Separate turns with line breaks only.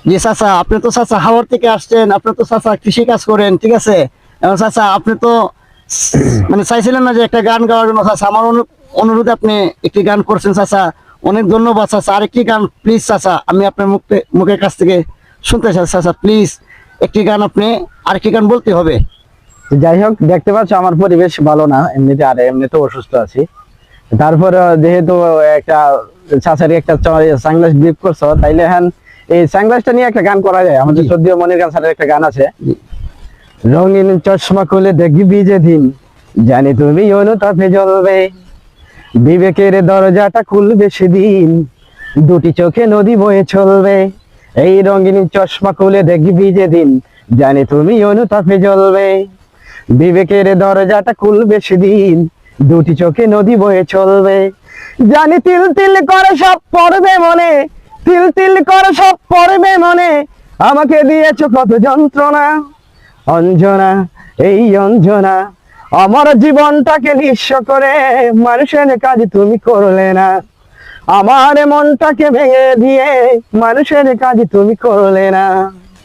জি চাচা, আপনি তো চাচা হাওড় থেকে আসছেন, আপনি তো চাচা কৃষি কাজ করেন, ঠিক আছে। এবং চাচা আপনি তো মানে চাইছিলেন না যে একটা গান গাওয়ার জন্য, চাচা আমার অনুরোধে আপনি একটি গান করছেন চাচা। অনেক ধন্যবাদ চাচা। আরেকটি গান প্লিজ চাচা, আমি আপনার মুখের কাছ থেকে শুনতে চাই চাচা, প্লিজ একটি গান আপনি আরেকটি গান বলতে হবে।
যাই হোক, দেখতে পাচ্ছ আমার পরিবেশ ভালো না এমনিতে, আর এমনিতে অসুস্থ আছি। তারপরে যেহেতু একটা চাচারি একটা সানগ্লাস গিফট করছো, তাইলে হ্যাঁ এই সানগ্লাসটা নিয়ে একটা গান করা যায়। আমাদের সদ্য মনির গান স্যারের একটা গান আছে, রঙিন চশমা খুলে দেখবি যেদিন, জানি তুমি অনুতাপে জ্বলবে, বিবেকের দরজাটা খুলবে সেদিন, দুটি চোখে নদী বয়ে চলবে। এই রঙিন চশমা খুলে দেখবি যেদিন, জানি তুমি অনুতাপে জ্বলবে, বিবেকের দরজাটা খুলবে সেদিন, দুটি চোখে নদী বয়ে চলবে। জানি তিল তিল করে সব পড়বে মনে, তিল তিল করে সব পড়বে মনে, আমাকে দিয়েছো কত যন্ত্রণা অঞ্জনা, এই অঞ্জনা, আমার জীবনটাকে নিঃস্ব করে মানুষের কাজ তুমি করলে না, আমার মনটাকে ভেঙে দিয়ে মানুষের কাজ তুমি করলে না।